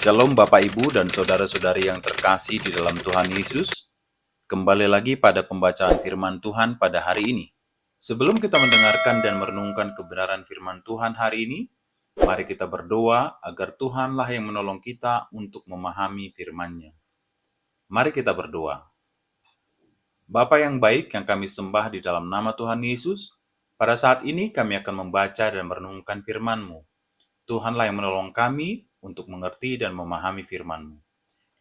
Shalom Bapak Ibu dan Saudara-saudari yang terkasih di dalam Tuhan Yesus. Kembali lagi pada pembacaan firman Tuhan pada hari ini. Sebelum kita mendengarkan dan merenungkan kebenaran firman Tuhan hari ini, mari kita berdoa agar Tuhanlah yang menolong kita untuk memahami firman-Nya. Mari kita berdoa. Bapa yang baik yang kami sembah di dalam nama Tuhan Yesus, pada saat ini kami akan membaca dan merenungkan firman-Mu. Tuhanlah yang menolong kami untuk mengerti dan memahami firman-Mu.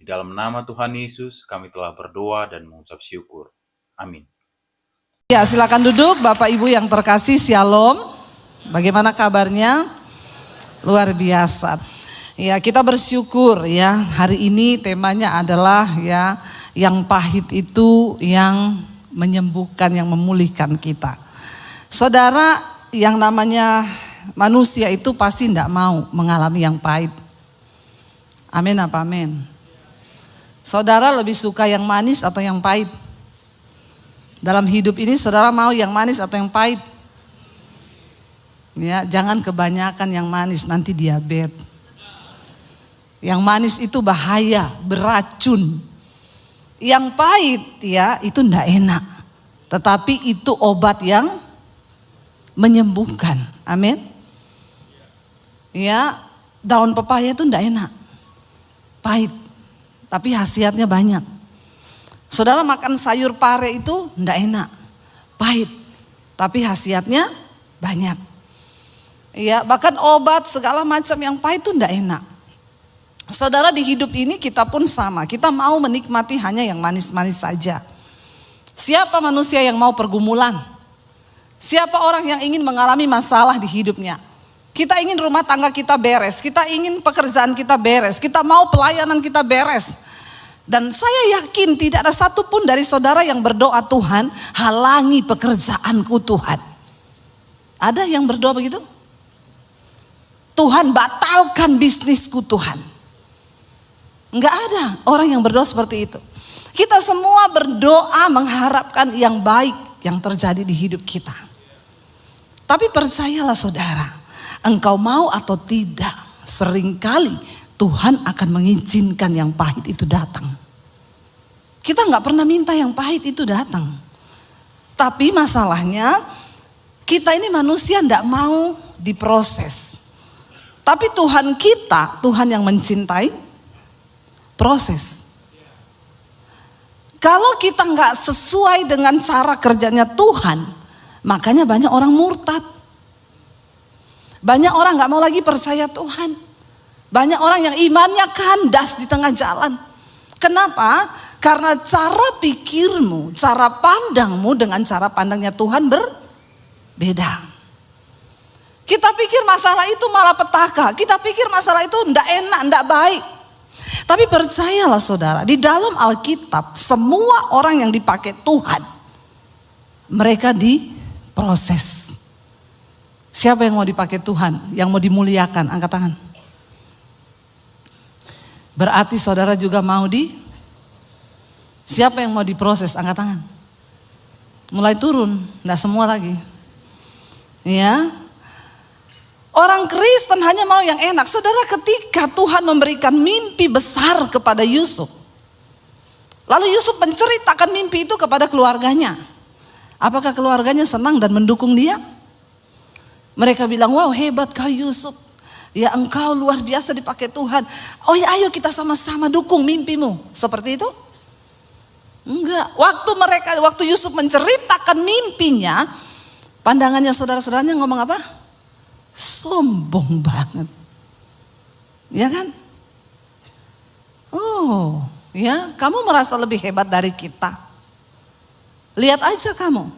Di dalam nama Tuhan Yesus kami telah berdoa dan mengucap syukur. Amin. Ya, silakan duduk Bapak Ibu yang terkasih, Shalom. Bagaimana kabarnya? Luar biasa. Ya, kita bersyukur ya. Hari ini temanya adalah ya, yang pahit itu yang menyembuhkan, yang memulihkan kita. Saudara, yang namanya manusia itu pasti tidak mau mengalami yang pahit. Amin apa amin? Saudara lebih suka yang manis atau yang pahit? Dalam hidup ini saudara mau yang manis atau yang pahit? Ya, jangan kebanyakan yang manis, nanti diabetes. Yang manis itu bahaya, beracun. Yang pahit ya itu tidak enak. Tetapi itu obat yang menyembuhkan. Amin. Ya, daun pepaya itu tidak enak. Pahit, tapi khasiatnya banyak. Saudara makan sayur pare itu tidak enak, pahit, tapi khasiatnya banyak. Ya, bahkan obat segala macam yang pahit itu tidak enak. Saudara, di hidup ini kita pun sama, kita mau menikmati hanya yang manis-manis saja. Siapa manusia yang mau pergumulan? Siapa orang yang ingin mengalami masalah di hidupnya? Kita ingin rumah tangga kita beres, kita ingin pekerjaan kita beres, kita mau pelayanan kita beres. Dan saya yakin tidak ada satupun dari saudara yang berdoa, Tuhan halangi pekerjaanku Tuhan. Ada yang berdoa begitu? Tuhan batalkan bisnisku Tuhan. Enggak ada orang yang berdoa seperti itu. Kita semua berdoa mengharapkan yang baik yang terjadi di hidup kita. Tapi percayalah saudara, engkau mau atau tidak, seringkali Tuhan akan mengizinkan yang pahit itu datang. Kita nggak pernah minta yang pahit itu datang. Tapi masalahnya, kita ini manusia nggak mau diproses. Tapi Tuhan kita, Tuhan yang mencintai, proses. Kalau kita nggak sesuai dengan cara kerjanya Tuhan, makanya banyak orang murtad. Banyak orang gak mau lagi percaya Tuhan. Banyak orang yang imannya kandas di tengah jalan. Kenapa? Karena cara pikirmu, cara pandangmu dengan cara pandangnya Tuhan berbeda. Kita pikir masalah itu malah petaka. Kita pikir masalah itu ndak enak, ndak baik. Tapi percayalah saudara, di dalam Alkitab semua orang yang dipakai Tuhan, mereka diproses. Siapa yang mau dipakai Tuhan, yang mau dimuliakan, angkat tangan. Berarti saudara juga mau siapa yang mau diproses, angkat tangan. Mulai turun, enggak semua lagi. Ya. Orang Kristen hanya mau yang enak. Saudara, ketika Tuhan memberikan mimpi besar kepada Yusuf, lalu Yusuf menceritakan mimpi itu kepada keluarganya. Apakah keluarganya senang dan mendukung dia? Mereka bilang, wow hebat kau Yusuf. Ya engkau luar biasa dipakai Tuhan. Oh ya ayo kita sama-sama dukung mimpimu. Seperti itu? Enggak. Waktu Yusuf menceritakan mimpinya, pandangannya saudara-saudaranya ngomong apa? Sombong banget. Ya kan? Oh ya, kamu merasa lebih hebat dari kita. Lihat aja kamu.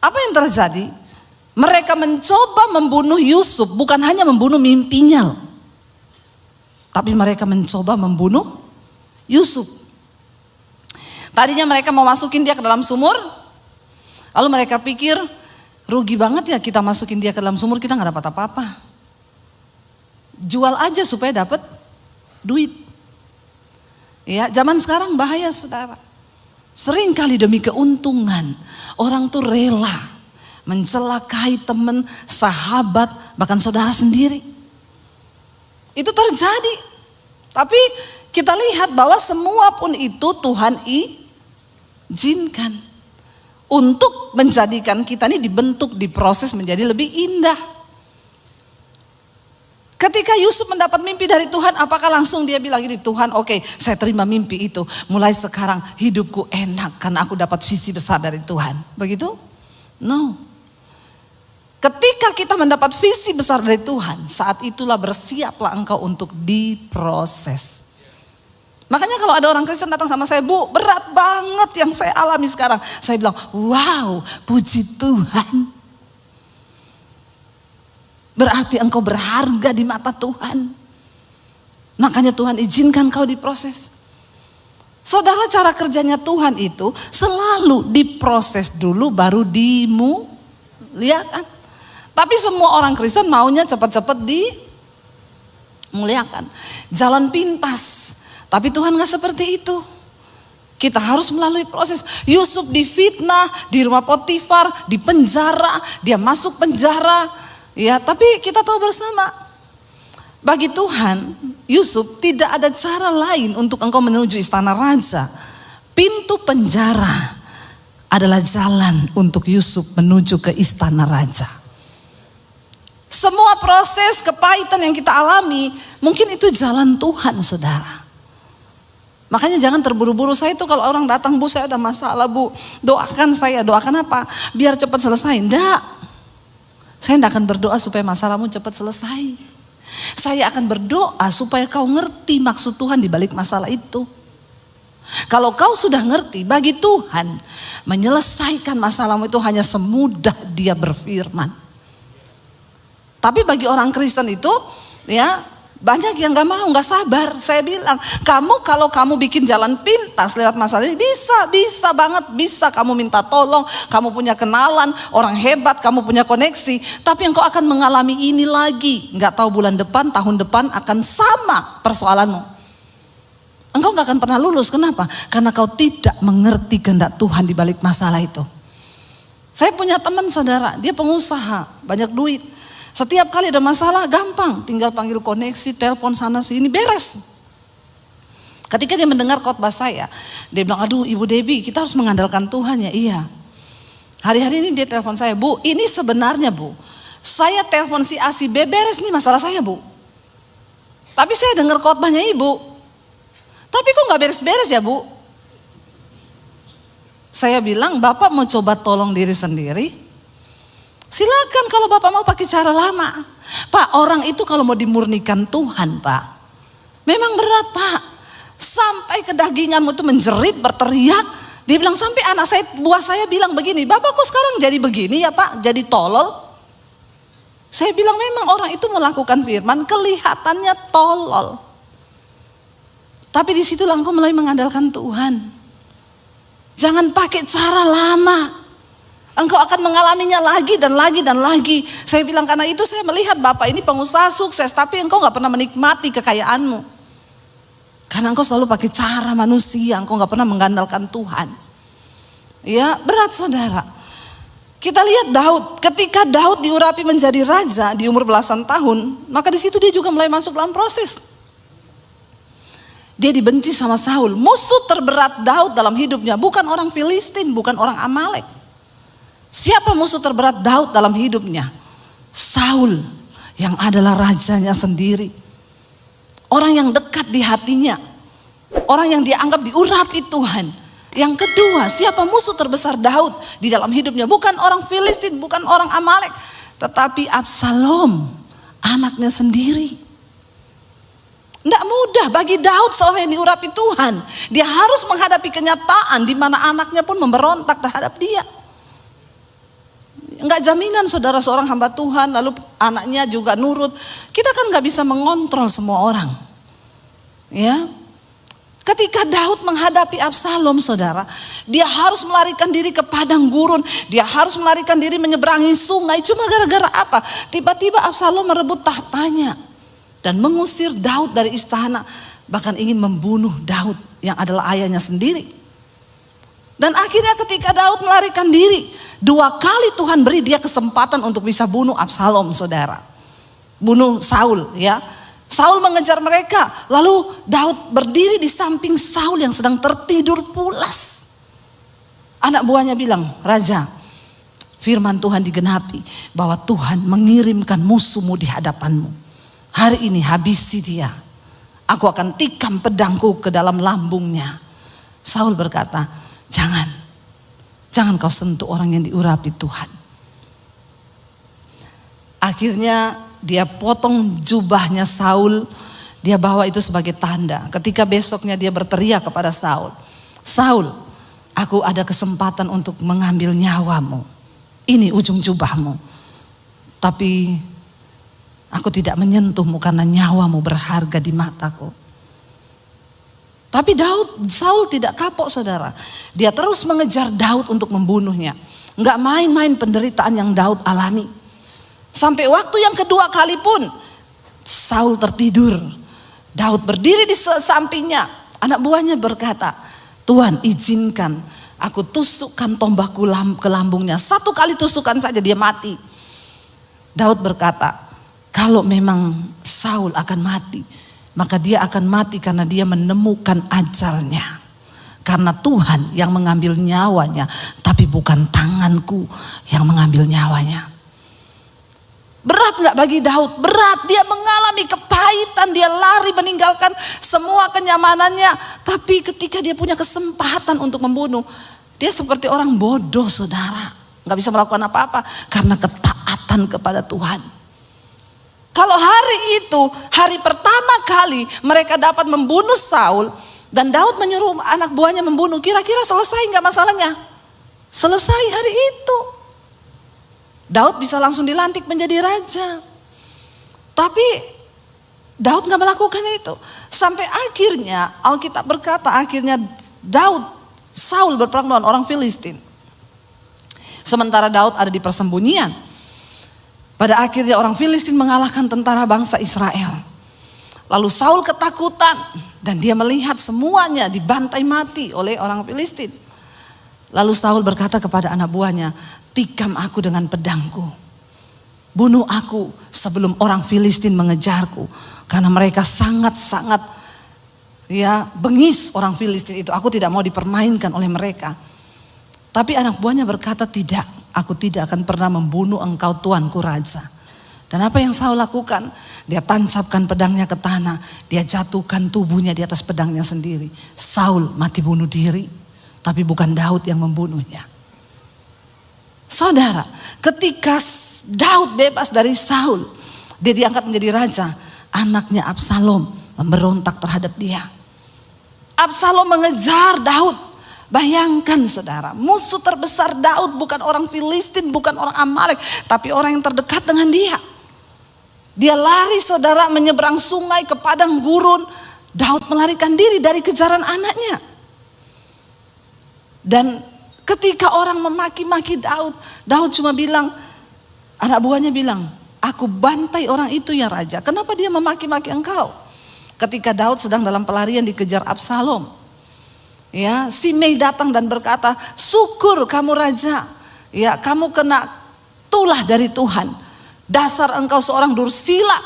Apa yang terjadi? Mereka mencoba membunuh Yusuf, bukan hanya membunuh mimpinya, tapi mereka mencoba membunuh Yusuf. Tadinya mereka mau masukin dia ke dalam sumur, lalu mereka pikir rugi banget ya kita masukin dia ke dalam sumur, kita nggak dapat apa-apa. Jual aja supaya dapat duit. Ya, zaman sekarang bahaya saudara. Seringkali demi keuntungan orang tuh rela mencelakai teman, sahabat, bahkan saudara sendiri. Itu terjadi. Tapi kita lihat bahwa semua pun itu Tuhan izinkan untuk menjadikan kita ini dibentuk, diproses menjadi lebih indah. Ketika Yusuf mendapat mimpi dari Tuhan, apakah langsung dia bilang gini, Tuhan oke, saya terima mimpi itu. Mulai sekarang hidupku enak karena aku dapat visi besar dari Tuhan. Begitu? No. Ketika kita mendapat visi besar dari Tuhan, saat itulah bersiaplah engkau untuk diproses. Makanya kalau ada orang Kristen datang sama saya, Bu, berat banget yang saya alami sekarang. Saya bilang, wow, puji Tuhan. Berarti engkau berharga di mata Tuhan. Makanya Tuhan izinkan kau diproses. Saudara, cara kerjanya Tuhan itu selalu diproses dulu baru dimuliakan. Tapi semua orang Kristen maunya cepat-cepat dimuliakan. Jalan pintas. Tapi Tuhan gak seperti itu. Kita harus melalui proses. Yusuf difitnah, di rumah Potifar, di penjara, dia masuk penjara. Ya, tapi kita tahu bersama, bagi Tuhan, Yusuf tidak ada cara lain untuk engkau menuju istana raja. Pintu penjara adalah jalan untuk Yusuf menuju ke istana raja. Semua proses kepahitan yang kita alami, mungkin itu jalan Tuhan, saudara. Makanya jangan terburu-buru. Saya itu kalau orang datang, Bu saya ada masalah Bu, doakan saya. Doakan apa? Biar cepat selesai. Enggak. Saya tidak akan berdoa supaya masalahmu cepat selesai. Saya akan berdoa supaya kau ngerti maksud Tuhan di balik masalah itu. Kalau kau sudah ngerti, bagi Tuhan menyelesaikan masalahmu itu hanya semudah Dia berfirman. Tapi bagi orang Kristen itu, ya banyak yang gak mau, gak sabar. Saya bilang, kalau kamu bikin jalan pintas lewat masalah ini, bisa banget, bisa kamu minta tolong, kamu punya kenalan, orang hebat, kamu punya koneksi. Tapi engkau akan mengalami ini lagi, gak tahu bulan depan, tahun depan akan sama persoalanmu. Engkau gak akan pernah lulus, kenapa? Karena kau tidak mengerti kehendak Tuhan di balik masalah itu. Saya punya teman saudara, dia pengusaha, banyak duit. Setiap kali ada masalah gampang, tinggal panggil koneksi, telepon sana sini, beres. Ketika dia mendengar khotbah saya, dia bilang, aduh Ibu Debbie, kita harus mengandalkan Tuhan ya. Iya. Hari-hari ini dia telepon saya, Bu, ini sebenarnya Bu, saya telepon si A si B, beres nih masalah saya Bu. Tapi saya dengar khotbahnya Ibu, tapi kok gak beres-beres ya Bu? Saya bilang, Bapak mau coba tolong diri sendiri? Silakan kalau Bapak mau pakai cara lama. Pak, orang itu kalau mau dimurnikan Tuhan Pak, memang berat Pak. Sampai kedaginganmu itu menjerit, berteriak. Dia bilang sampai anak saya, buah saya bilang begini, Bapak kok sekarang jadi begini ya Pak, jadi tolol. Saya bilang memang orang itu melakukan firman, kelihatannya tolol. Tapi di situ engkau mulai mengandalkan Tuhan. Jangan pakai cara lama. Engkau akan mengalaminya lagi dan lagi dan lagi. Saya bilang karena itu saya melihat Bapak ini pengusaha sukses, tapi engkau gak pernah menikmati kekayaanmu. Karena engkau selalu pakai cara manusia, engkau gak pernah mengandalkan Tuhan. Ya berat saudara. Kita lihat Daud, ketika Daud diurapi menjadi raja di umur belasan tahun, maka di situ dia juga mulai masuk dalam proses. Dia dibenci sama Saul. Musuh terberat Daud dalam hidupnya bukan orang Filistin, bukan orang Amalek. Siapa musuh terberat Daud dalam hidupnya? Saul, yang adalah rajanya sendiri. Orang yang dekat di hatinya. Orang yang dianggap diurapi Tuhan. Yang kedua, siapa musuh terbesar Daud di dalam hidupnya? Bukan orang Filistin, bukan orang Amalek, tetapi Absalom, anaknya sendiri. Tidak mudah bagi Daud seorang yang diurapi Tuhan. Dia harus menghadapi kenyataan di mana anaknya pun memberontak terhadap dia. Enggak jaminan saudara seorang hamba Tuhan lalu anaknya juga nurut. Kita kan enggak bisa mengontrol semua orang. Ya. Ketika Daud menghadapi Absalom saudara, dia harus melarikan diri ke padang gurun. Dia harus melarikan diri menyeberangi sungai. Cuma gara-gara apa? Tiba-tiba Absalom merebut tahtanya dan mengusir Daud dari istana. Bahkan ingin membunuh Daud yang adalah ayahnya sendiri. Dan akhirnya ketika Daud melarikan diri, 2 kali Tuhan beri dia kesempatan untuk bisa bunuh Absalom saudara. Bunuh Saul ya. Saul mengejar mereka, lalu Daud berdiri di samping Saul yang sedang tertidur pulas. Anak buahnya bilang, "Raja, firman Tuhan digenapi bahwa Tuhan mengirimkan musuhmu di hadapanmu. Hari ini habisi dia. Aku akan tikam pedangku ke dalam lambungnya." Saul berkata, Jangan kau sentuh orang yang diurapi Tuhan." Akhirnya dia potong jubahnya Saul, dia bawa itu sebagai tanda. Ketika besoknya dia berteriak kepada Saul, "Saul, aku ada kesempatan untuk mengambil nyawamu. Ini ujung jubahmu. Tapi aku tidak menyentuhmu karena nyawamu berharga di mataku." Tapi Saul tidak kapok, saudara. Dia terus mengejar Daud untuk membunuhnya. Enggak main-main penderitaan yang Daud alami. Sampai waktu yang kedua kali pun Saul tertidur. Daud berdiri di sampingnya. Anak buahnya berkata, "Tuhan, izinkan aku tusukkan tombakku ke lambungnya. 1 kali tusukan saja dia mati." Daud berkata, "Kalau memang Saul akan mati, maka dia akan mati karena dia menemukan ajalnya. Karena Tuhan yang mengambil nyawanya, tapi bukan tanganku yang mengambil nyawanya." Berat gak bagi Daud? Berat, dia mengalami kepahitan, dia lari meninggalkan semua kenyamanannya. Tapi ketika dia punya kesempatan untuk membunuh, dia seperti orang bodoh, saudara. Gak bisa melakukan apa-apa karena ketaatan kepada Tuhan. Kalau hari itu, hari pertama kali mereka dapat membunuh Saul, dan Daud menyuruh anak buahnya membunuh, kira-kira selesai gak masalahnya? Selesai hari itu. Daud bisa langsung dilantik menjadi raja. Tapi Daud gak melakukan itu. Sampai akhirnya Alkitab berkata, akhirnya Saul berperang melawan orang Filistin. Sementara Daud ada di persembunyian. Pada akhirnya orang Filistin mengalahkan tentara bangsa Israel. Lalu Saul ketakutan dan dia melihat semuanya dibantai mati oleh orang Filistin. Lalu Saul berkata kepada anak buahnya, "Tikam aku dengan pedangku. Bunuh aku sebelum orang Filistin mengejarku." Karena mereka sangat-sangat bengis orang Filistin itu. Aku tidak mau dipermainkan oleh mereka. Tapi anak buahnya berkata, "Tidak, aku tidak akan pernah membunuh engkau tuanku raja." Dan apa yang Saul lakukan? Dia tancapkan pedangnya ke tanah. Dia jatuhkan tubuhnya di atas pedangnya sendiri. Saul mati bunuh diri. Tapi bukan Daud yang membunuhnya. Saudara, ketika Daud bebas dari Saul, dia diangkat menjadi raja. Anaknya Absalom memberontak terhadap dia. Absalom mengejar Daud. Bayangkan saudara, musuh terbesar Daud bukan orang Filistin, bukan orang Amalek, tapi orang yang terdekat dengan dia. Dia lari, saudara, menyeberang sungai ke padang gurun. Daud melarikan diri dari kejaran anaknya. Dan ketika orang memaki-maki Daud cuma bilang, anak buahnya bilang, "Aku bantai orang itu ya raja. Kenapa dia memaki-maki engkau?" Ketika Daud sedang dalam pelarian dikejar Absalom, Simei datang dan berkata, "Syukur kamu raja, kamu kena tulah dari Tuhan. Dasar engkau seorang dursila,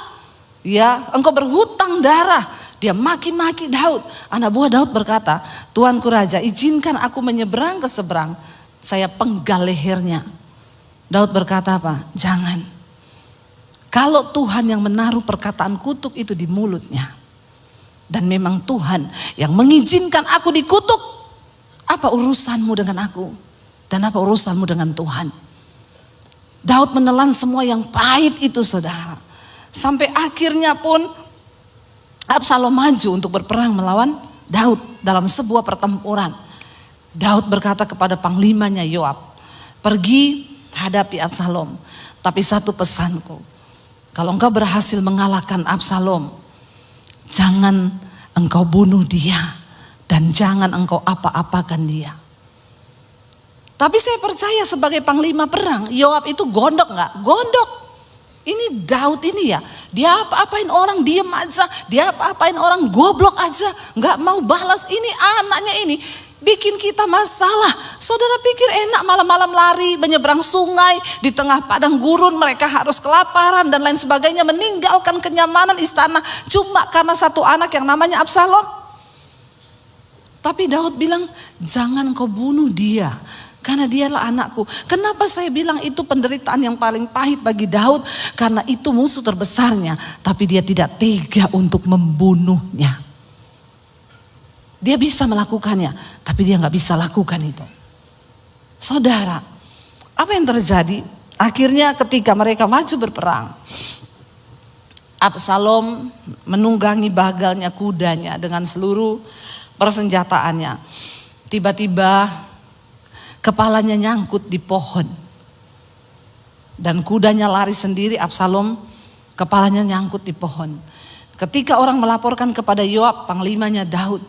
engkau berhutang darah." Dia maki-maki Daud. Anak buah Daud berkata, "Tuanku raja, izinkan aku menyeberang ke seberang. Saya penggal lehernya." Daud berkata apa? "Jangan. Kalau Tuhan yang menaruh perkataan kutuk itu di mulutnya, dan memang Tuhan yang mengizinkan aku dikutuk, apa urusanmu dengan aku? Dan apa urusanmu dengan Tuhan?" Daud menelan semua yang pahit itu, saudara. Sampai akhirnya pun Absalom maju untuk berperang melawan Daud dalam sebuah pertempuran. Daud berkata kepada panglimanya Yoab, "Pergi hadapi Absalom. Tapi satu pesanku, kalau engkau berhasil mengalahkan Absalom, jangan engkau bunuh dia dan jangan engkau apa-apakan dia." Tapi saya percaya sebagai panglima perang, Yoab itu gondok gak? Gondok. Ini Daud ini dia apa-apain orang diem aja, dia apa-apain orang goblok aja, gak mau balas. Ini anaknya ini bikin kita masalah. Saudara pikir enak malam-malam lari menyeberang sungai di tengah padang gurun, mereka harus kelaparan dan lain sebagainya, meninggalkan kenyamanan istana cuma karena satu anak yang namanya Absalom. Tapi Daud bilang, jangan kau bunuh dia, karena dialah anakku. Kenapa saya bilang itu penderitaan yang paling pahit bagi Daud? Karena itu musuh terbesarnya, tapi dia tidak tega untuk membunuhnya. Dia bisa melakukannya, tapi dia gak bisa lakukan itu. Saudara, apa yang terjadi? Akhirnya ketika mereka maju berperang, Absalom menunggangi bagalnya, kudanya dengan seluruh persenjataannya. Tiba-tiba kepalanya nyangkut di pohon. Dan kudanya lari sendiri, Absalom kepalanya nyangkut di pohon. Ketika orang melaporkan kepada Yoab, panglimanya Daud,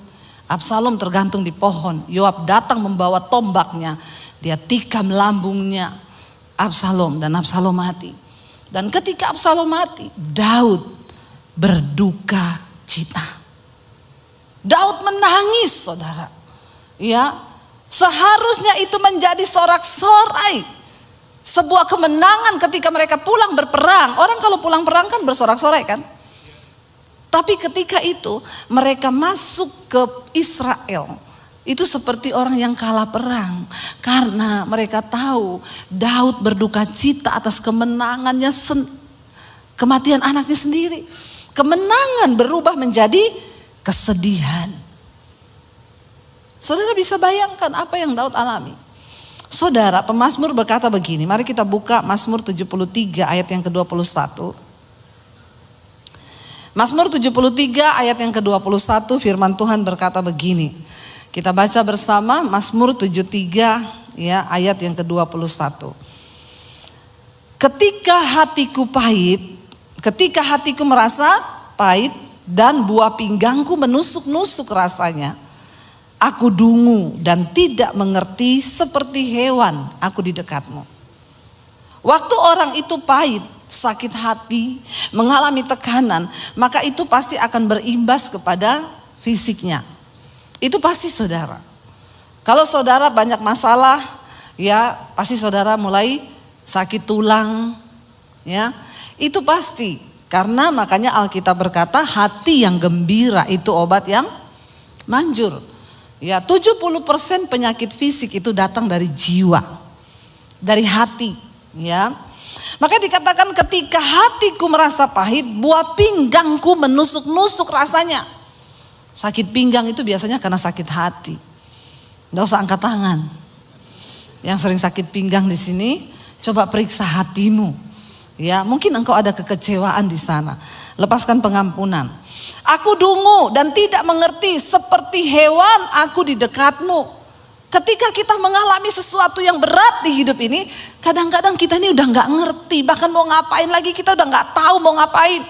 Absalom tergantung di pohon. Yoab datang membawa tombaknya. Dia tikam lambungnya Absalom dan Absalom mati. Dan ketika Absalom mati, Daud berduka cita. Daud menangis, saudara. Ya, seharusnya itu menjadi sorak-sorai, sebuah kemenangan ketika mereka pulang berperang. Orang kalau pulang perang kan bersorak-sorai kan. Tapi ketika itu mereka masuk ke Israel, itu seperti orang yang kalah perang. Karena mereka tahu Daud berduka cita atas kemenangannya, kematian anaknya sendiri. Kemenangan berubah menjadi kesedihan. Saudara bisa bayangkan apa yang Daud alami. Saudara, pemazmur berkata begini, mari kita buka Mazmur 73 ayat yang ke-21. Mazmur 73 ayat yang ke-21, firman Tuhan berkata begini. Kita baca bersama Mazmur 73 ya, ayat yang ke-21. Ketika hatiku pahit, ketika hatiku merasa pahit dan buah pinggangku menusuk-nusuk rasanya, aku dungu dan tidak mengerti, seperti hewan aku di dekatmu. Waktu orang itu pahit, sakit hati, mengalami tekanan, maka itu pasti akan berimbas kepada fisiknya. Itu pasti saudara. Kalau saudara banyak masalah, ya pasti saudara mulai sakit tulang, ya itu pasti. Karena makanya Alkitab berkata hati yang gembira itu obat yang manjur. Ya, 70% penyakit fisik itu datang dari jiwa, dari hati, ya. Maka dikatakan ketika hatiku merasa pahit, buah pinggangku menusuk-nusuk rasanya. Sakit pinggang itu biasanya karena sakit hati. Nggak usah angkat tangan. Yang sering sakit pinggang di sini, coba periksa hatimu. Ya, mungkin engkau ada kekecewaan di sana. Lepaskan pengampunan. Aku dungu dan tidak mengerti, seperti hewan aku di dekatmu. Ketika kita mengalami sesuatu yang berat di hidup ini, kadang-kadang kita ini udah gak ngerti, bahkan mau ngapain lagi kita udah gak tahu mau ngapain.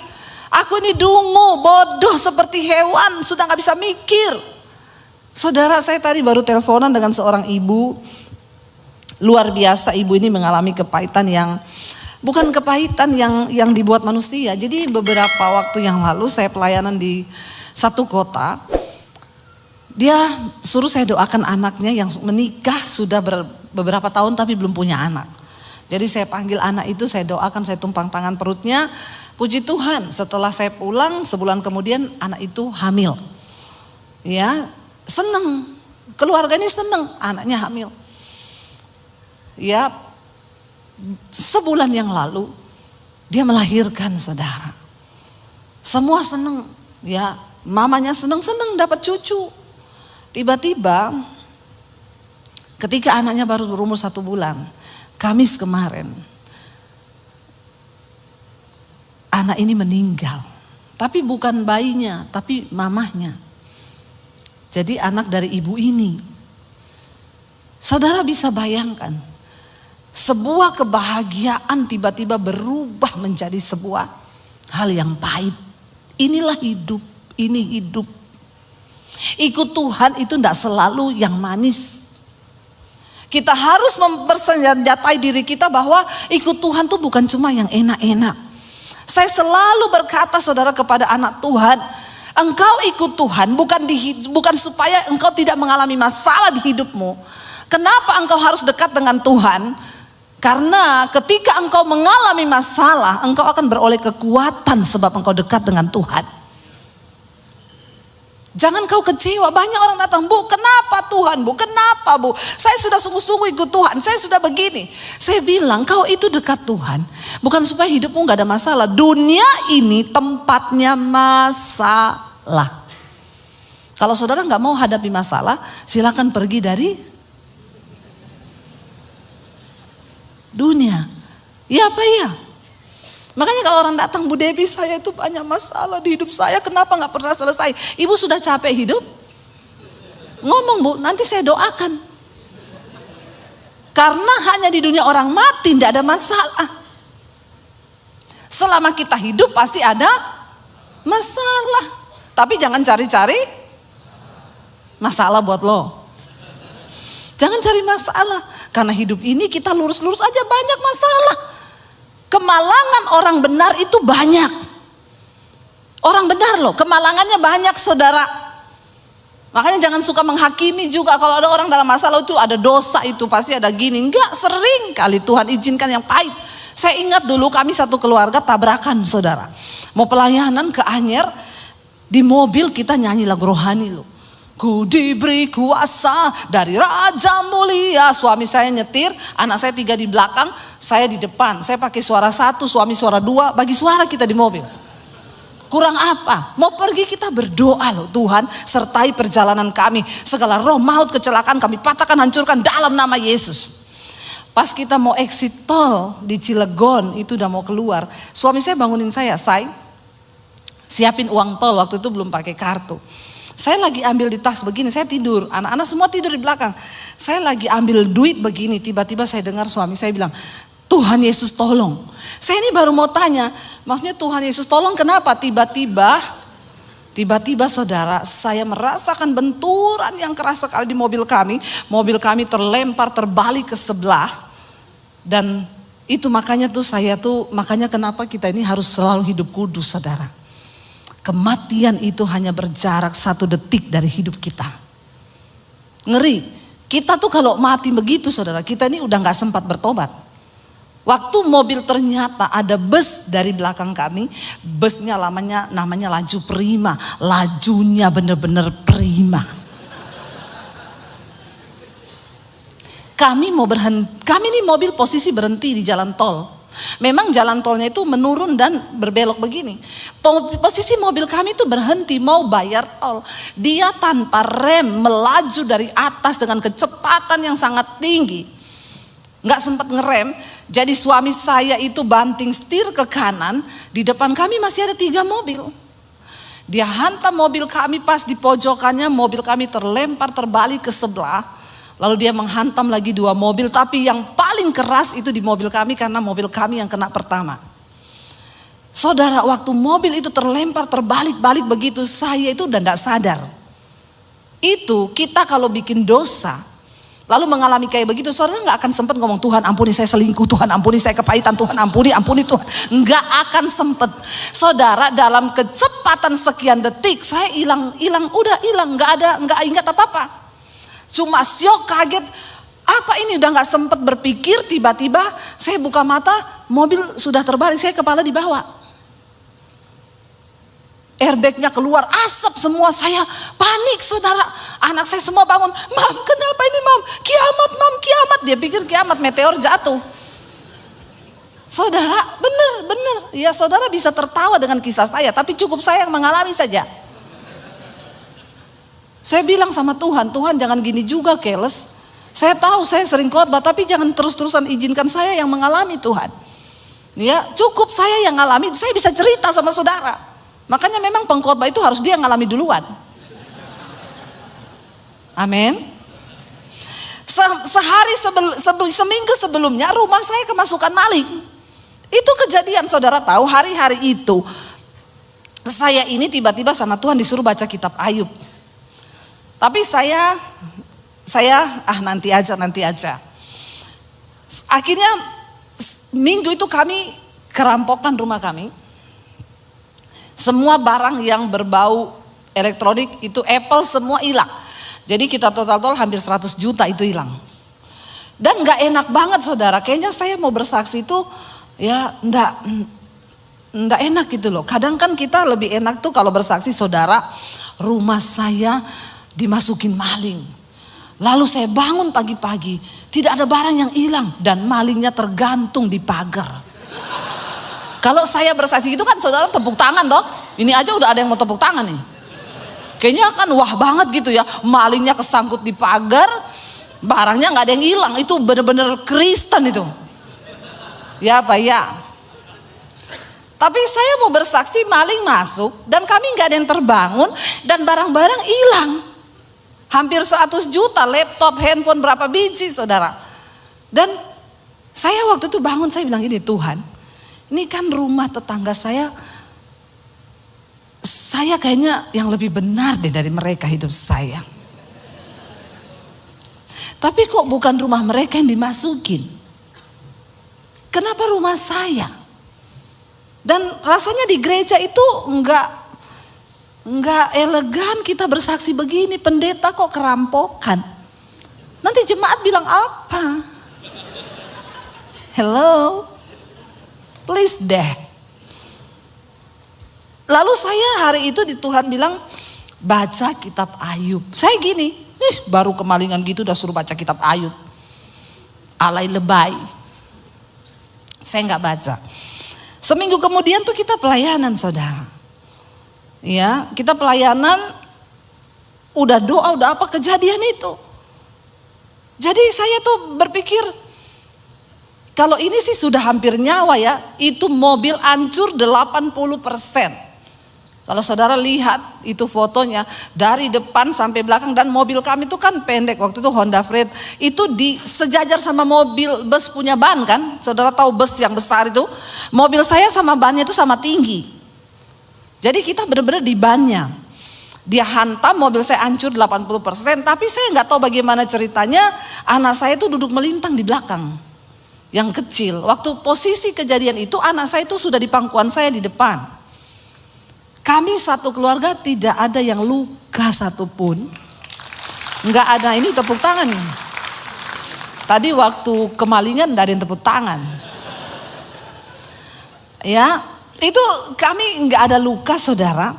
Aku ini dungu, bodoh seperti hewan, sudah gak bisa mikir. Saudara, saya tadi baru teleponan dengan seorang ibu. Luar biasa, ibu ini mengalami kepahitan yang bukan kepahitan yang dibuat manusia. Jadi beberapa waktu yang lalu saya pelayanan di satu kota. Dia suruh saya doakan anaknya yang menikah sudah beberapa tahun tapi belum punya anak. Jadi saya panggil anak itu, saya doakan, saya tumpang tangan perutnya. Puji Tuhan, setelah saya pulang sebulan kemudian anak itu hamil. Ya, seneng. Keluarga ini seneng anaknya hamil. Ya, sebulan yang lalu dia melahirkan, saudara. Semua seneng, ya, mamanya seneng dapat cucu. Tiba-tiba ketika anaknya baru berumur 1 bulan, Kamis kemarin, anak ini meninggal. Tapi bukan bayinya, tapi mamahnya. Jadi anak dari ibu ini. Saudara bisa bayangkan, sebuah kebahagiaan tiba-tiba berubah menjadi sebuah hal yang pahit. Inilah hidup, ini hidup. Ikut Tuhan itu tidak selalu yang manis. Kita harus mempersenjatai diri kita bahwa ikut Tuhan itu bukan cuma yang enak-enak. Saya selalu berkata, saudara, kepada anak Tuhan, Engkau ikut Tuhan bukan supaya engkau tidak mengalami masalah di hidupmu. Kenapa engkau harus dekat dengan Tuhan? Karena ketika engkau mengalami masalah, engkau akan beroleh kekuatan sebab engkau dekat dengan Tuhan. Jangan kau kecewa, banyak orang datang, Bu kenapa Tuhan, Bu kenapa Bu, saya sudah sungguh-sungguh ikut Tuhan, saya sudah begini. Saya bilang kau itu dekat Tuhan, bukan supaya hidupmu gak ada masalah. Dunia ini tempatnya masalah. Kalau saudara gak mau hadapi masalah, silakan pergi dari dunia. Ya apa ya? Makanya kalau orang datang, Bu Debbie saya itu banyak masalah di hidup saya, kenapa gak pernah selesai? Ibu sudah capek hidup? Ngomong Bu, nanti saya doakan. Karena hanya di dunia orang mati tidak ada masalah. Selama kita hidup pasti ada masalah. Tapi jangan cari-cari masalah buat lo. Jangan cari masalah. Karena hidup ini kita lurus-lurus aja banyak masalah. Kemalangan orang benar itu banyak. Orang benar loh, kemalangannya banyak saudara. Makanya jangan suka menghakimi juga kalau ada orang dalam masalah itu ada dosa itu pasti ada gini. Enggak, sering kali Tuhan izinkan yang pahit. Saya ingat dulu kami satu keluarga tabrakan saudara. Mau pelayanan ke Anyer, di mobil kita nyanyi lagu rohani loh. Ku diberi kuasa dari Raja Mulia. Suami saya nyetir, anak saya 3 di belakang, saya di depan. Saya pakai suara 1, suami suara 2, bagi suara kita di mobil. Kurang apa? Mau pergi kita berdoa loh, Tuhan sertai perjalanan kami. Segala roh maut kecelakaan kami patahkan, hancurkan dalam nama Yesus. Pas kita mau exit tol di Cilegon, itu udah mau keluar. Suami saya bangunin saya, siapin uang tol, waktu itu belum pakai kartu. Saya lagi ambil di tas begini, saya tidur, anak-anak semua tidur di belakang. Saya lagi ambil duit begini, tiba-tiba saya dengar suami saya bilang, Tuhan Yesus tolong. Saya ini baru mau tanya, maksudnya Tuhan Yesus tolong kenapa? Tiba-tiba saudara, saya merasakan benturan yang keras sekali di mobil kami. Mobil kami terlempar, terbalik ke sebelah. Dan itu makanya makanya kenapa kita ini harus selalu hidup kudus saudara. Kematian itu hanya berjarak 1 detik dari hidup kita. Ngeri. Kita tuh kalau mati begitu saudara, kita ini udah gak sempat bertobat. Waktu mobil ternyata ada bus dari belakang kami. Busnya namanya laju prima. Lajunya bener-bener prima. Kami ini mobil posisi berhenti di jalan tol. Memang jalan tolnya itu menurun dan berbelok begini. Posisi mobil kami itu berhenti mau bayar tol. Dia tanpa rem melaju dari atas dengan kecepatan yang sangat tinggi. Nggak sempat ngerem. Jadi suami saya itu banting setir ke kanan. Di depan kami masih ada 3 mobil. Dia hantam mobil kami, pas di pojokannya mobil kami terlempar terbalik ke sebelah. Lalu dia menghantam lagi 2 mobil, tapi yang paling keras itu di mobil kami karena mobil kami yang kena pertama. Saudara, waktu mobil itu terlempar terbalik-balik begitu, saya itu udah gak sadar. Itu kita kalau bikin dosa, lalu mengalami kayak begitu, saudara gak akan sempat ngomong, Tuhan ampuni saya selingkuh, Tuhan ampuni saya kepahitan, Tuhan ampuni Tuhan. Gak akan sempet. Saudara, dalam kecepatan sekian detik, saya hilang, udah hilang, gak ingat apa-apa. Cuma syok, kaget, apa ini udah gak sempat berpikir, tiba-tiba saya buka mata, mobil sudah terbalik, saya kepala di bawah. Airbagnya keluar, asap semua, saya panik saudara. Anak saya semua bangun, Mam kenapa ini Mam? Kiamat Mam, kiamat. Dia pikir kiamat, meteor jatuh. Saudara, bener. Ya saudara bisa tertawa dengan kisah saya, tapi cukup saya yang mengalami saja. Saya bilang sama Tuhan, Tuhan jangan gini juga keles. Saya tahu saya sering khotbah, tapi jangan terus-terusan izinkan saya yang mengalami Tuhan. Ya, cukup saya yang ngalami, saya bisa cerita sama saudara. Makanya memang pengkhotbah itu harus dia yang ngalami duluan. Amin. Seminggu sebelumnya rumah saya kemasukan maling. Itu kejadian, saudara tahu, hari-hari itu saya ini tiba-tiba sama Tuhan disuruh baca kitab Ayub. Tapi saya nanti aja. Akhirnya minggu itu kami kerampokan rumah kami. Semua barang yang berbau elektronik itu Apple semua hilang. Jadi kita total hampir 100 juta itu hilang. Dan gak enak banget saudara, kayaknya saya mau bersaksi itu ya enggak enak gitu loh. Kadang kan kita lebih enak tuh kalau bersaksi, saudara, rumah saya dimasukin maling. Lalu saya bangun pagi-pagi, tidak ada barang yang hilang dan malingnya tergantung di pagar. Kalau saya bersaksi itu kan saudara tepuk tangan dong. Ini aja udah ada yang mau tepuk tangan nih. Kayaknya kan wah banget gitu ya, malingnya kesangkut di pagar, barangnya nggak ada yang hilang. Itu bener-bener Kristen itu. Ya Pak ya. Tapi saya mau bersaksi maling masuk dan kami nggak ada yang terbangun dan barang-barang hilang. Hampir 100 juta, laptop, handphone berapa biji saudara. Dan saya waktu itu bangun, saya bilang ini, Tuhan, ini kan rumah tetangga saya kayaknya yang lebih benar deh dari mereka hidup saya. Tapi kok bukan rumah mereka yang dimasukin? Kenapa rumah saya? Dan rasanya di gereja itu enggak elegan kita bersaksi begini, pendeta kok kerampokan. Nanti jemaat bilang apa? Hello? Please deh. Lalu saya hari itu di Tuhan bilang baca kitab Ayub. Saya gini, baru kemalingan gitu udah suruh baca kitab Ayub. Alay lebay. Saya nggak baca. Seminggu kemudian tuh kita pelayanan saudara. Ya, kita pelayanan udah doa, udah apa, kejadian itu. Jadi saya tuh berpikir kalau ini sih sudah hampir nyawa ya, itu mobil hancur 80%. Kalau saudara lihat itu fotonya dari depan sampai belakang, dan mobil kami itu kan pendek, waktu itu Honda Freed, itu sejajar sama mobil bus punya ban kan, saudara tahu bus yang besar itu, mobil saya sama bannya itu sama tinggi. Jadi kita benar-benar di bannya, dia hantam, mobil saya hancur 80%, tapi saya nggak tahu bagaimana ceritanya, anak saya itu duduk melintang di belakang, yang kecil. Waktu posisi kejadian itu anak saya itu sudah di pangkuan saya di depan. Kami satu keluarga tidak ada yang luka satupun. Enggak ada, ini tepuk tangan nih. Tadi waktu kemalingan enggak ada yang tepuk tangan. Ya, itu kami enggak ada luka saudara.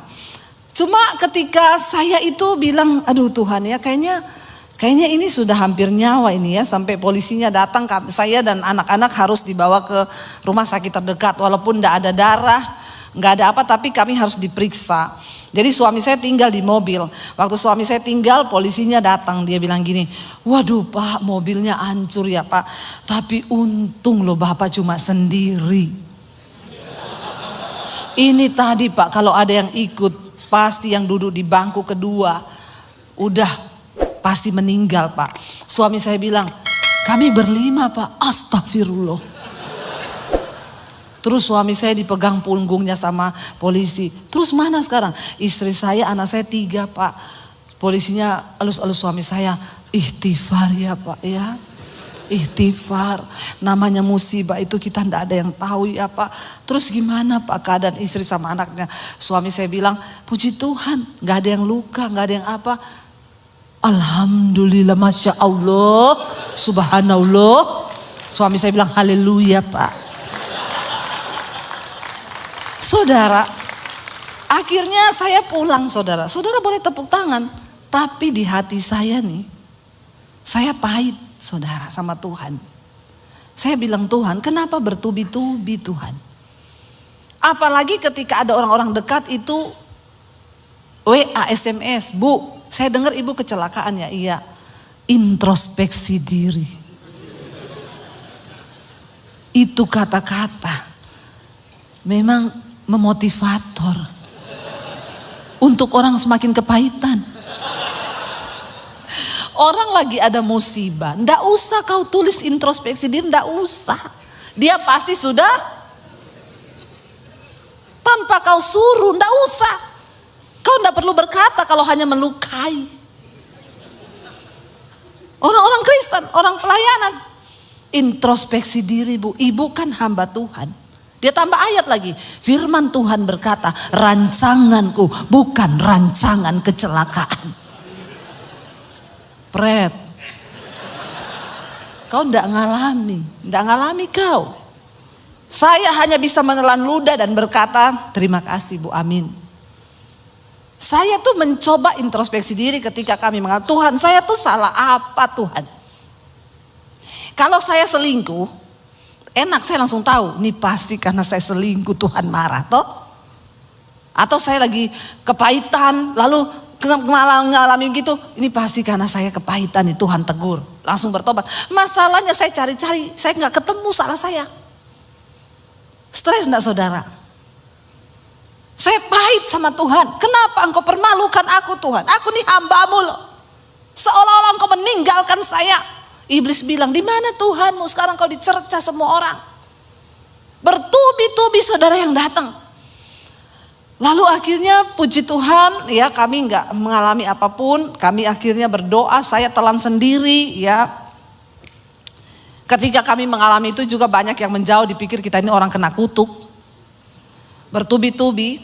Cuma ketika saya itu bilang, aduh Tuhan ya, kayaknya ini sudah hampir nyawa ini ya, sampai polisinya datang, saya dan anak-anak harus dibawa ke rumah sakit terdekat, walaupun enggak ada darah, nggak ada apa, tapi kami harus diperiksa. Jadi suami saya tinggal di mobil. Waktu suami saya tinggal, polisinya datang, dia bilang gini, waduh Pak, mobilnya hancur ya Pak, tapi untung loh Bapak cuma sendiri. Ini tadi Pak, kalau ada yang ikut, pasti yang duduk di bangku kedua udah pasti meninggal Pak. Suami saya bilang, kami berlima Pak. Astagfirullah. Terus suami saya dipegang punggungnya sama polisi. Terus mana sekarang? Istri saya, anak saya 3 Pak. Polisinya elus-elus suami saya. Ikhtifar ya Pak ya. Ikhtifar. Namanya musibah itu kita tidak ada yang tahu ya Pak. Terus gimana Pak keadaan istri sama anaknya? Suami saya bilang, puji Tuhan, gak ada yang luka, gak ada yang apa. Alhamdulillah, Masya Allah, Subhanallah. Suami saya bilang, haleluya Pak. Saudara, akhirnya saya pulang saudara. Saudara boleh tepuk tangan. Tapi di hati saya nih, saya pahit saudara sama Tuhan. Saya bilang, Tuhan kenapa bertubi-tubi Tuhan? Apalagi ketika ada orang-orang dekat itu WA, SMS, Bu, saya dengar ibu kecelakaan ya, iya. Introspeksi diri. Itu kata-kata memang memotivator untuk orang semakin kepahitan. Orang lagi ada musibah, ndak usah kau tulis introspeksi diri, ndak usah. Dia pasti sudah, tanpa kau suruh, ndak usah. Kau ndak perlu berkata kalau hanya melukai. Orang-orang Kristen, orang pelayanan, introspeksi diri Bu. Ibu kan hamba Tuhan. Dia tambah ayat lagi. Firman Tuhan berkata, rancanganku bukan rancangan kecelakaan. Pret, kau enggak ngalami kau. Saya hanya bisa menelan ludah dan berkata, terima kasih Bu, amin. Saya tuh mencoba introspeksi diri ketika kami mengatakan, Tuhan saya tuh salah apa Tuhan? Kalau saya selingkuh, enak saya langsung tahu, ini pasti karena saya selingkuh Tuhan marah toh. Atau saya lagi kepahitan, lalu ngalamin gitu, ini pasti karena saya kepahitan nih Tuhan tegur. Langsung bertobat. Masalahnya saya cari-cari, saya nggak ketemu salah saya. Stres enggak saudara? Saya pahit sama Tuhan. Kenapa engkau permalukan aku Tuhan? Aku nih hamba-Mu loh. Seolah-olah engkau meninggalkan saya. Iblis bilang, di mana Tuhanmu? Sekarang kau dicerca semua orang. Bertubi-tubi saudara yang datang. Lalu akhirnya puji Tuhan ya kami nggak mengalami apapun. Kami akhirnya berdoa, saya telan sendiri ya. Ketika kami mengalami itu juga banyak yang menjauh, dipikir kita ini orang kena kutuk. Bertubi-tubi.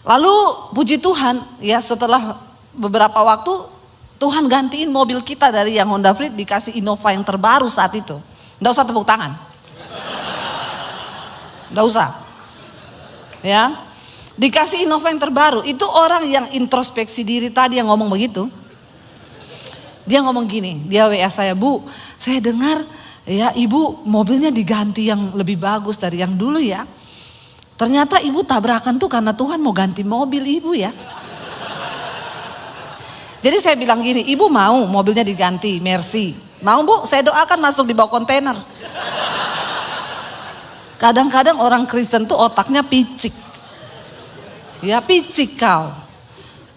Lalu puji Tuhan ya setelah beberapa waktu Tuhan gantiin mobil kita dari yang Honda Freed dikasih Innova yang terbaru saat itu. Nggak usah tepuk tangan. Nggak usah. Ya. Dikasih Innova yang terbaru. Itu orang yang introspeksi diri tadi yang ngomong begitu. Dia ngomong gini, dia WA saya, Bu, saya dengar ya Ibu mobilnya diganti yang lebih bagus dari yang dulu ya. Ternyata Ibu tabrakan tuh karena Tuhan mau ganti mobil Ibu ya. Jadi saya bilang gini, Ibu mau mobilnya diganti, Mercy. Mau Bu, saya doakan masuk di bawah kontainer. Kadang-kadang orang Kristen tuh otaknya picik. Ya picik kau.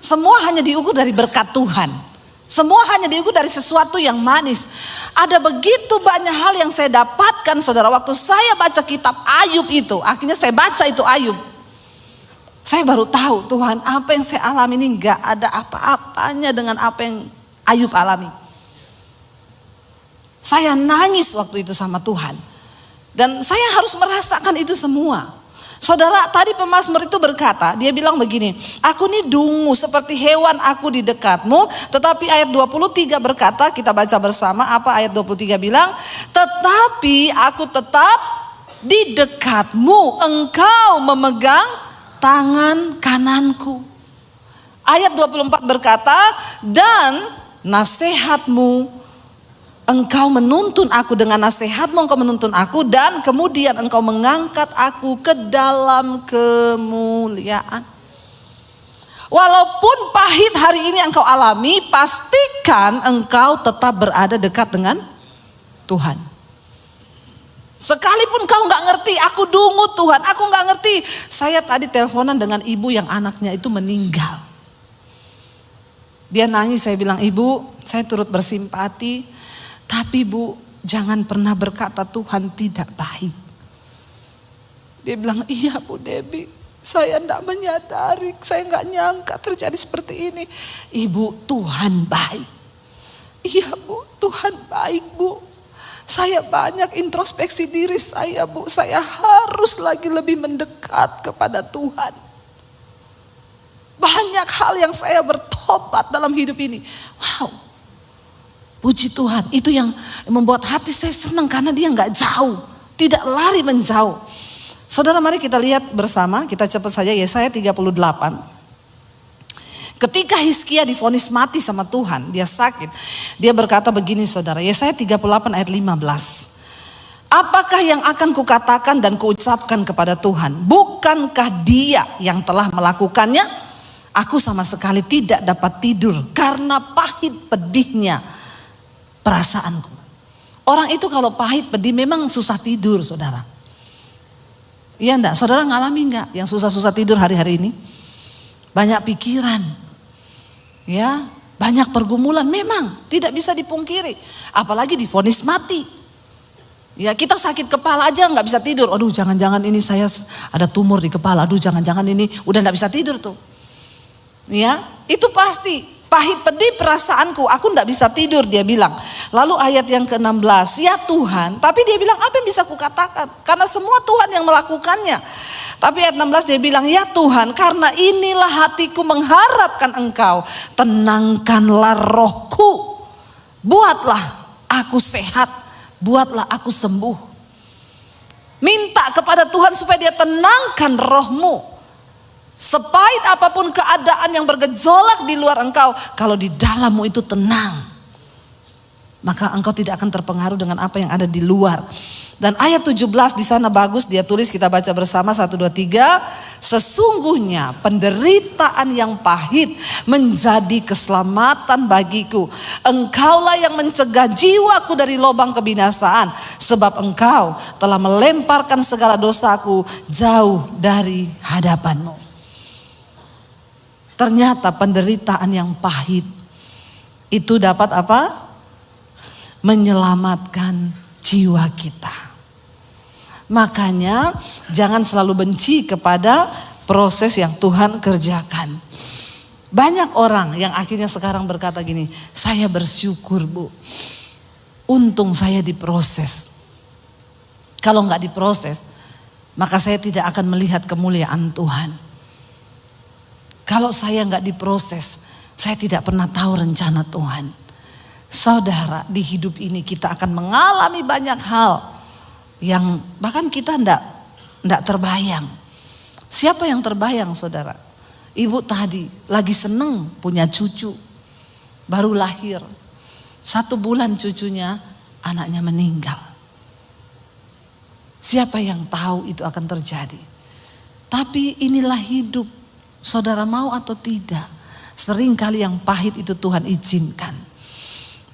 Semua hanya diukur dari berkat Tuhan. Semua hanya diukur dari sesuatu yang manis. Ada begitu banyak hal yang saya dapatkan saudara. Waktu saya baca kitab Ayub itu. Akhirnya saya baca itu Ayub. Saya baru tahu Tuhan apa yang saya alami ini gak ada apa-apanya dengan apa yang Ayub alami. Saya nangis waktu itu sama Tuhan. Dan saya harus merasakan itu semua. Saudara, tadi pemazmur itu berkata, dia bilang begini, aku ini dungu seperti hewan aku di dekatmu. Tetapi ayat 23 berkata, kita baca bersama apa ayat 23 bilang, tetapi aku tetap di dekatmu, engkau memegang tangan kananku. Ayat 24 berkata, dan nasihatmu, engkau menuntun aku dengan nasihatmu, engkau menuntun aku dan kemudian engkau mengangkat aku ke dalam kemuliaan. Walaupun pahit hari ini engkau alami, pastikan engkau tetap berada dekat dengan Tuhan. Sekalipun kau gak ngerti, aku dungu Tuhan, aku gak ngerti. Saya tadi teleponan dengan ibu yang anaknya itu meninggal. Dia nangis, saya bilang, Ibu, saya turut bersimpati. Tapi Bu, jangan pernah berkata Tuhan tidak baik. Dia bilang, iya Bu Debbie, saya tidak menyadari, saya nggak nyangka terjadi seperti ini. Ibu, Tuhan baik. Iya Bu, Tuhan baik Bu. Saya banyak introspeksi diri saya Bu, saya harus lagi lebih mendekat kepada Tuhan. Banyak hal yang saya bertobat dalam hidup ini. Wow. Puji Tuhan, itu yang membuat hati saya senang karena dia nggak jauh, tidak lari menjauh. Saudara, mari kita lihat bersama, kita cepat saja Yesaya 38. Ketika Hizkia divonis mati sama Tuhan, dia sakit. Dia berkata begini saudara, Yesaya 38 ayat 15. Apakah yang akan kukatakan dan kuucapkan kepada Tuhan? Bukankah Dia yang telah melakukannya? Aku sama sekali tidak dapat tidur karena pahit pedihnya perasaanku. Orang itu kalau pahit pedih memang susah tidur saudara. Iya enggak? Saudara ngalami enggak yang susah-susah tidur hari-hari ini? Banyak pikiran. Ya, banyak pergumulan memang tidak bisa dipungkiri. Apalagi divonis mati. Ya, kita sakit kepala aja nggak bisa tidur. Aduh, jangan-jangan ini saya ada tumor di kepala. Aduh, jangan-jangan ini udah nggak bisa tidur tuh. Ya, itu pasti. Pahit pedih perasaanku, aku tidak bisa tidur, dia bilang. Lalu ayat yang ke-16, ya Tuhan, tapi dia bilang apa yang bisa kukatakan? Karena semua Tuhan yang melakukannya. Tapi ayat 16 dia bilang, ya Tuhan, karena inilah hatiku mengharapkan Engkau, tenangkanlah rohku, buatlah aku sehat, buatlah aku sembuh. Minta kepada Tuhan supaya dia tenangkan rohmu. Sepahit apapun keadaan yang bergejolak di luar engkau, kalau di dalammu itu tenang, maka engkau tidak akan terpengaruh dengan apa yang ada di luar. Dan ayat 17 di sana bagus dia tulis, kita baca bersama 1, 2, 3. Sesungguhnya penderitaan yang pahit menjadi keselamatan bagiku. Engkaulah yang mencegah jiwaku dari lubang kebinasaan, sebab engkau telah melemparkan segala dosaku jauh dari hadapanmu. Ternyata penderitaan yang pahit itu dapat apa? Menyelamatkan jiwa kita. Makanya jangan selalu benci kepada proses yang Tuhan kerjakan. Banyak orang yang akhirnya sekarang berkata gini, saya bersyukur Bu, untung saya diproses. Kalau nggak diproses, maka saya tidak akan melihat kemuliaan Tuhan. Kalau saya nggak diproses, saya tidak pernah tahu rencana Tuhan. Saudara, di hidup ini kita akan mengalami banyak hal yang bahkan kita nggak terbayang. Siapa yang terbayang, saudara? Ibu tadi lagi seneng punya cucu, baru lahir. 1 bulan cucunya, anaknya meninggal. Siapa yang tahu itu akan terjadi? Tapi inilah hidup. Saudara mau atau tidak, seringkali yang pahit itu Tuhan izinkan.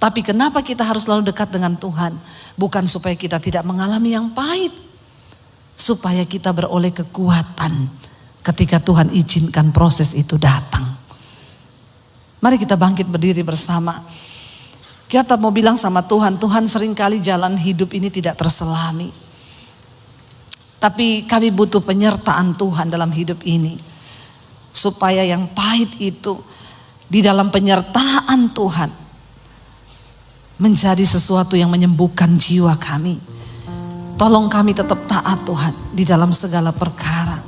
Tapi kenapa kita harus selalu dekat dengan Tuhan? Bukan supaya kita tidak mengalami yang pahit, supaya kita beroleh kekuatan ketika Tuhan izinkan proses itu datang. Mari kita bangkit berdiri bersama. Kita mau bilang sama Tuhan, Tuhan seringkali jalan hidup ini tidak terselami. Tapi kami butuh penyertaan Tuhan dalam hidup ini. Supaya yang pahit itu di dalam penyertaan Tuhan menjadi sesuatu yang menyembuhkan jiwa kami. Tolong kami tetap taat Tuhan di dalam segala perkara.